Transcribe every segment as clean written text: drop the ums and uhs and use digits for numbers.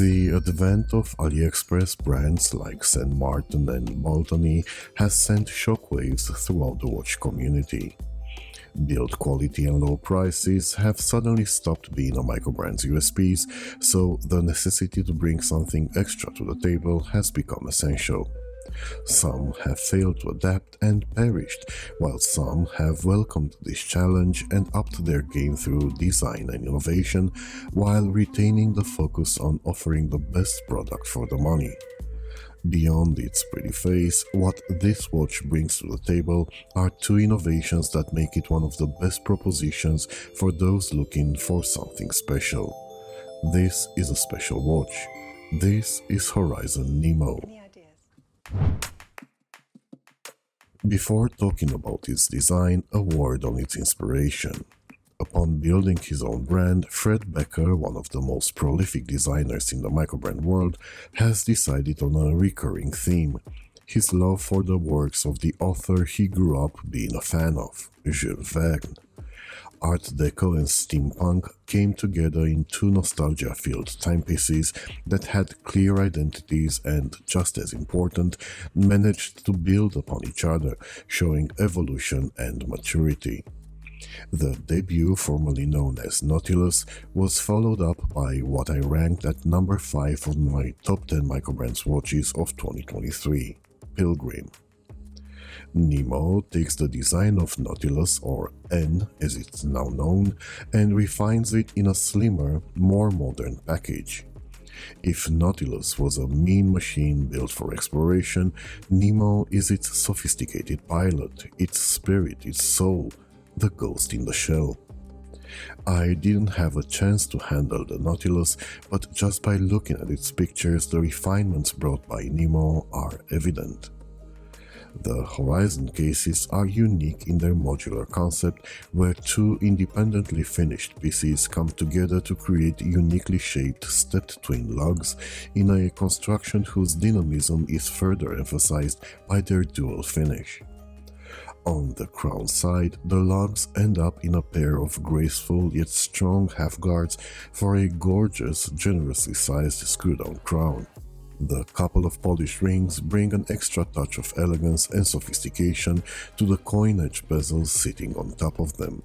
The advent of AliExpress brands like St. Martin and Moltony has sent shockwaves throughout the watch community. Build quality and low prices have suddenly stopped being a Microbrands USPs, so the necessity to bring something extra to the table has become essential. Some have failed to adapt and perished, while some have welcomed this challenge and upped their game through design and innovation, while retaining the focus on offering the best product for the money. Beyond its pretty face, what this watch brings to the table are two innovations that make it one of the best propositions for those looking for something special. This is a special watch. This is Horizon Nemo. Before talking about its design, a word on its inspiration. Upon building his own brand, Fred Becker, one of the most prolific designers in the microbrand world, has decided on a recurring theme: his love for the works of the author he grew up being a fan of, Jules Verne. Art Deco and steampunk came together in two nostalgia-filled timepieces that had clear identities and, just as important, managed to build upon each other, showing evolution and maturity. The debut, formerly known as Nautilus, was followed up by what I ranked at number 5 on my top 10 Microbrands watches of 2023, Pilgrim. Nemo takes the design of Nautilus, or N as it's now known, and refines it in a slimmer, more modern package. If Nautilus was a mean machine built for exploration, Nemo is its sophisticated pilot, its spirit, its soul, the ghost in the shell. I didn't have a chance to handle the Nautilus, but just by looking at its pictures, the refinements brought by Nemo are evident. The Horizon cases are unique in their modular concept, where two independently finished pieces come together to create uniquely shaped stepped twin lugs in a construction whose dynamism is further emphasized by their dual finish. On the crown side, the lugs end up in a pair of graceful yet strong half-guards for a gorgeous, generously sized screw-down crown. The couple of polished rings bring an extra touch of elegance and sophistication to the coinage bezels sitting on top of them.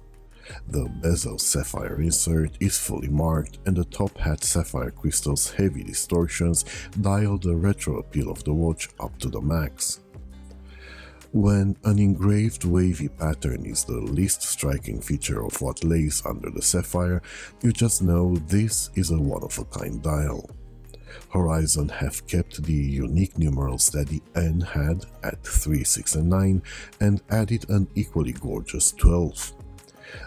The bezel sapphire insert is fully marked, and the top hat sapphire crystal's heavy distortions dial the retro appeal of the watch up to the max. When an engraved wavy pattern is the least striking feature of what lays under the sapphire, you just know this is a one-of-a-kind dial. Horizon have kept the unique numerals that the N had at 3, 6 and 9 and added an equally gorgeous 12.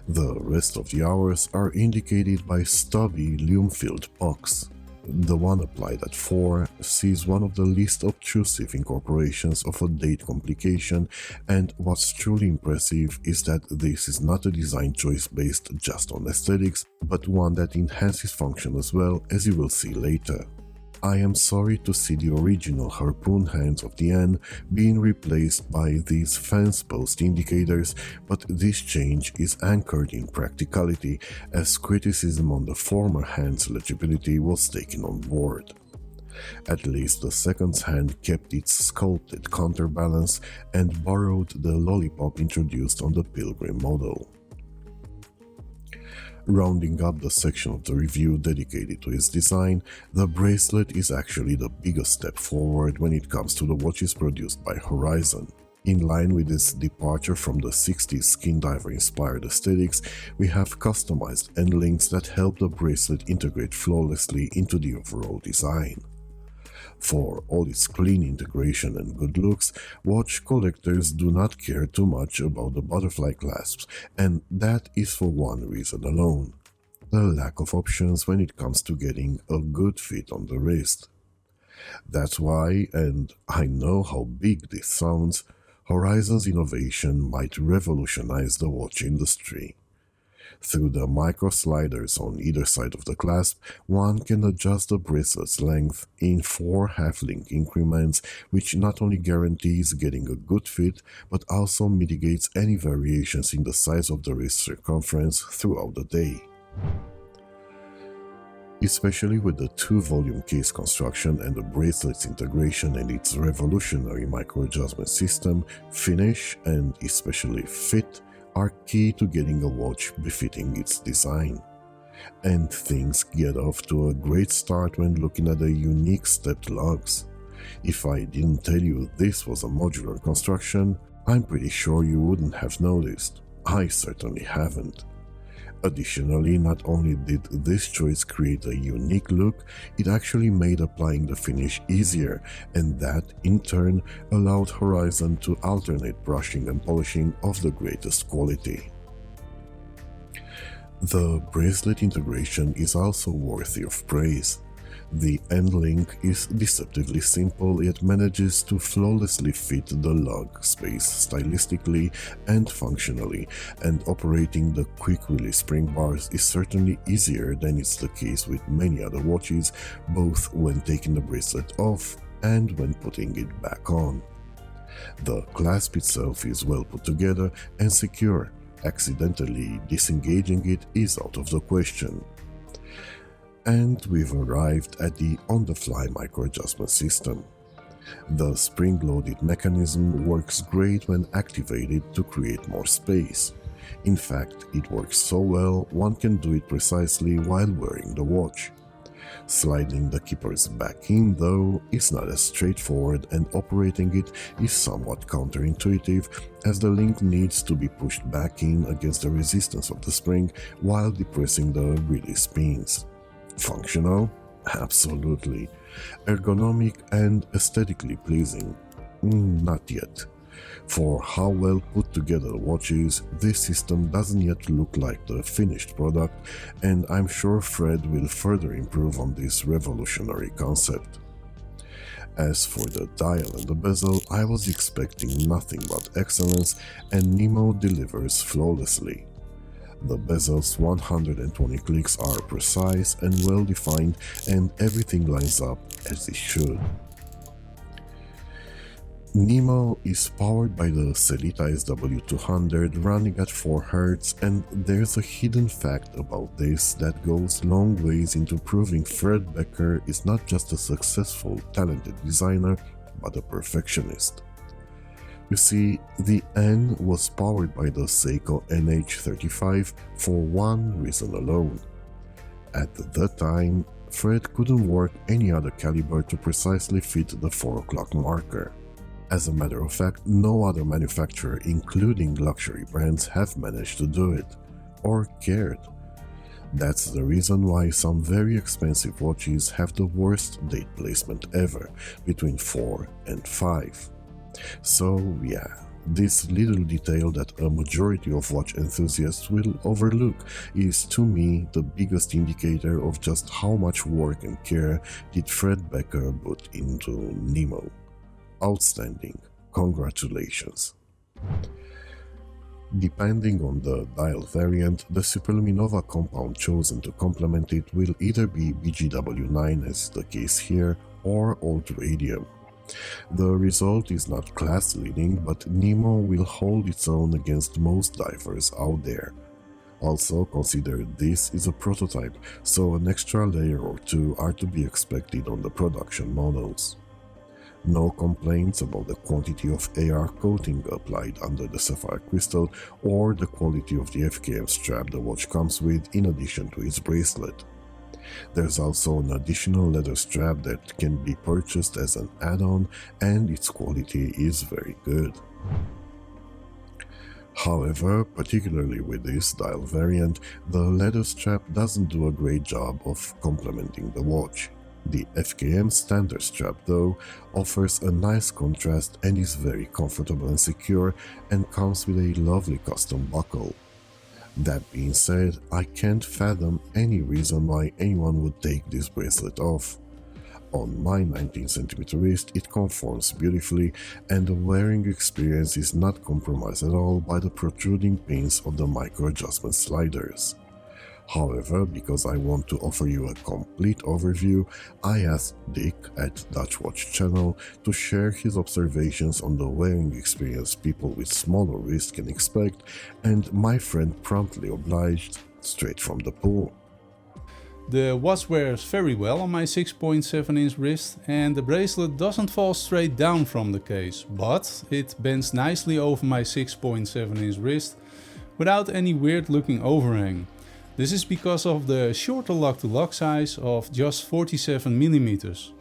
The rest of the hours are indicated by stubby Lume-filled pucks. The one applied at 4 sees one of the least obtrusive incorporations of a date complication, and what's truly impressive is that this is not a design choice based just on aesthetics, but one that enhances function as well, as you will see later. I am sorry to see the original harpoon hands of the N being replaced by these fence post indicators, but this change is anchored in practicality, as criticism on the former hand's legibility was taken on board. At least the second's hand kept its sculpted counterbalance and borrowed the lollipop introduced on the Pilgrim model. Rounding up the section of the review dedicated to its design, the Bracelet is actually the biggest step forward when it comes to the watches produced by Horizon. In line with its departure from the 60s skin diver inspired aesthetics, we have customized end links that help the Bracelet integrate flawlessly into the overall design. For all its clean integration and good looks, watch collectors do not care too much about the butterfly clasps, and that is for one reason alone: the lack of options when it comes to getting a good fit on the wrist. That's why, and I know how big this sounds, Horizon's innovation might revolutionize the watch industry. Through the micro sliders on either side of the clasp, one can adjust the bracelet's length in 4 half-link increments, which not only guarantees getting a good fit, but also mitigates any variations in the size of the wrist circumference throughout the day. especially with the two-volume case construction and the bracelet's integration and its revolutionary micro-adjustment system. Finish and especially fit are key to getting a watch befitting its design. And things get off to a great start when looking at the unique stepped lugs. If I didn't tell you this was a modular construction, I'm pretty sure you wouldn't have noticed. I certainly haven't. Additionally, not only did this choice create a unique look, it actually made applying the finish easier, and that, in turn, allowed Horizon to alternate brushing and polishing of the greatest quality. The bracelet integration is also worthy of praise. The end link is deceptively simple, yet manages to flawlessly fit the lug space stylistically and functionally, and operating the quick-release spring bars is certainly easier than is the case with many other watches, both when taking the bracelet off and when putting it back on. The clasp itself is well put together and secure. Accidentally disengaging it is out of the question. And we've arrived at the on-the-fly micro-adjustment system. The spring-loaded mechanism works great when activated to create more space. In fact, it works so well one can do it precisely while wearing the watch. Sliding the keepers back in, though, is not as straightforward, and operating it is somewhat counterintuitive, as the link needs to be pushed back in against the resistance of the spring while depressing the release pins. Functional? Absolutely. Ergonomic and aesthetically pleasing? Not yet. For how well put together the watch is, this system doesn't yet look like the finished product, and I'm sure Fred will further improve on this revolutionary concept. As for the dial and the bezel, I was expecting nothing but excellence, and Nemo delivers flawlessly. The bezel's 120 clicks are precise and well defined, and everything lines up as it should. Nemo is powered by the Sellita SW200 running at 4 Hz, and there's a hidden fact about this that goes long ways into proving Fred Becker is not just a successful, talented designer, but a perfectionist. You see, the N was powered by the Seiko NH35 for one reason alone. At the time, Fred couldn't work any other caliber to precisely fit the 4 o'clock marker. As a matter of fact, no other manufacturer, including luxury brands, have managed to do it, or cared. That's the reason why some very expensive watches have the worst date placement ever, between 4 and 5. So yeah, this little detail that a majority of watch enthusiasts will overlook is to me the biggest indicator of just how much work and care did Fred Becker put into Nemo. Outstanding. Congratulations. Depending on the dial variant, the Superluminova compound chosen to complement it will either be BGW9, as is the case here, or old radium. The result is not class-leading, but Nemo will hold its own against most divers out there. Also, consider this is a prototype, so an extra layer or two are to be expected on the production models. No complaints about the quantity of AR coating applied under the sapphire crystal or the quality of the FKM strap the watch comes with in addition to its bracelet. There's also an additional leather strap that can be purchased as an add-on, and its quality is very good. However, particularly with this dial variant, the leather strap doesn't do a great job of complementing the watch. The FKM standard strap, though, offers a nice contrast and is very comfortable and secure, and comes with a lovely custom buckle. That being said, I can't fathom any reason why anyone would take this bracelet off. On my 19cm wrist, it conforms beautifully, and the wearing experience is not compromised at all by the protruding pins of the micro-adjustment sliders. However, because I want to offer you a complete overview, I asked Dick at Dutch Watch Channel to share his observations on the wearing experience people with smaller wrists can expect, and my friend promptly obliged straight from the pool. The watch wears very well on my 6.7 inch wrist and the bracelet doesn't fall straight down from the case, but it bends nicely over my 6.7 inch wrist without any weird looking overhang. This is because of the shorter lock-to-lock size of just 47mm.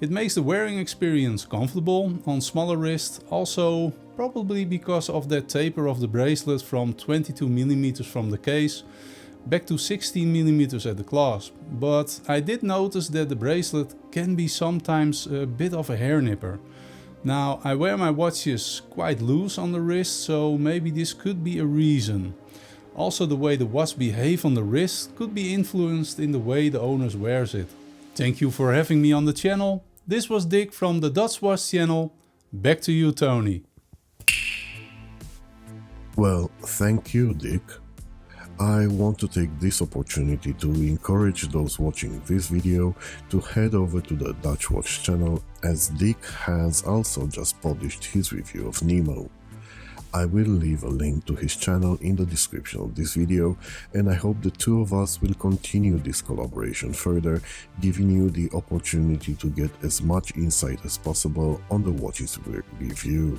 It makes the wearing experience comfortable on smaller wrists, also probably because of that taper of the bracelet from 22mm from the case back to 16mm at the clasp. But I did notice that the bracelet can be sometimes a bit of a hair nipper. Now I wear my watches quite loose on the wrist, so maybe this could be a reason. Also the way the watch behaves on the wrist could be influenced in the way the owner wears it. Thank you for having me on the channel. This was Dick from the Dutch Watch channel. Back to you, Tony. Well, thank you, Dick. I want to take this opportunity to encourage those watching this video to head over to the Dutch Watch channel, as Dick has also just published his review of Nemo. I will leave a link to his channel in the description of this video, and I hope the two of us will continue this collaboration further, giving you the opportunity to get as much insight as possible on the watches we review.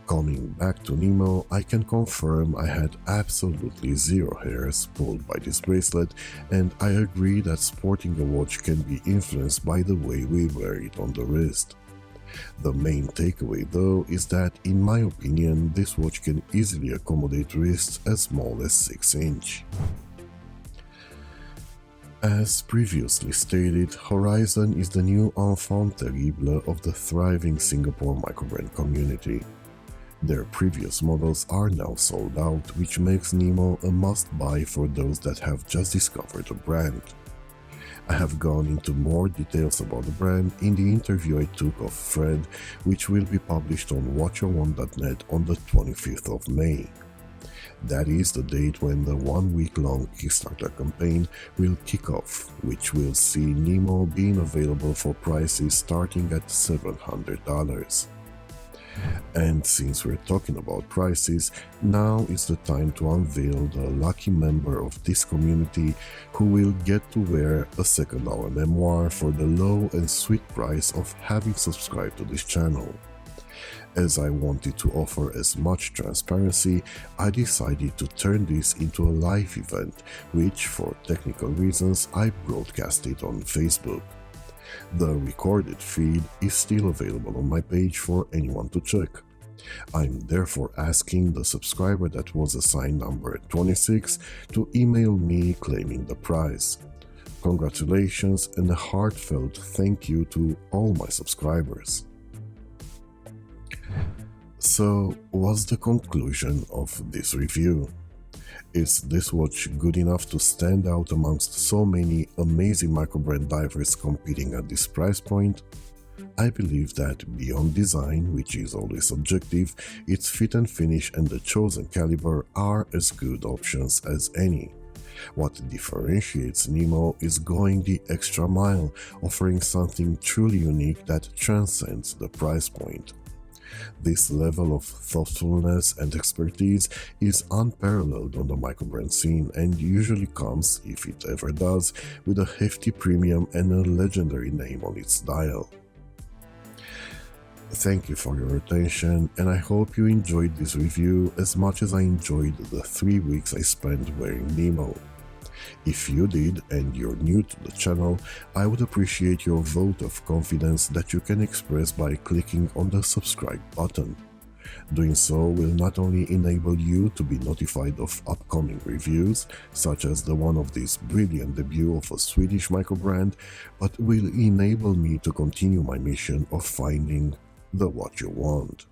Coming back to Nemo, I can confirm I had absolutely zero hairs pulled by this bracelet, and I agree that sporting a watch can be influenced by the way we wear it on the wrist. The main takeaway though is that, in my opinion, this watch can easily accommodate wrists as small as 6 inch. As previously stated, Horizon is the new enfant terrible of the thriving Singapore microbrand community. Their previous models are now sold out, which makes Nemo a must-buy for those that have just discovered the brand. I have gone into more details about the brand in the interview I took of Fred, which will be published on watchyourone.net on the 25th of May. That is the date when the 1-week-long Kickstarter campaign will kick off, which will see Nemo being available for prices starting at $700. And since we're talking about prices, now is the time to unveil the lucky member of this community who will get to wear a second hour memoir for the low and sweet price of having subscribed to this channel. As I wanted to offer as much transparency, I decided to turn this into a live event, which for technical reasons I broadcasted on Facebook. The recorded feed is still available on my page for anyone to check. I'm therefore asking the subscriber that was assigned number 26 to email me claiming the prize. Congratulations and a heartfelt thank you to all my subscribers. So, what's the conclusion of this review? Is this watch good enough to stand out amongst so many amazing microbrand divers competing at this price point? I believe that beyond design, which is always subjective, its fit and finish and the chosen caliber are as good options as any. What differentiates Nemo is going the extra mile, offering something truly unique that transcends the price point. This level of thoughtfulness and expertise is unparalleled on the microbrand scene and usually comes, if it ever does, with a hefty premium and a legendary name on its dial. Thank you for your attention, and I hope you enjoyed this review as much as I enjoyed the 3 weeks I spent wearing Nemo. If you did and you're new to the channel, I would appreciate your vote of confidence that you can express by clicking on the subscribe button. Doing so will not only enable you to be notified of upcoming reviews, such as the one of this brilliant debut of a Swedish microbrand, but will enable me to continue my mission of finding the watch you want.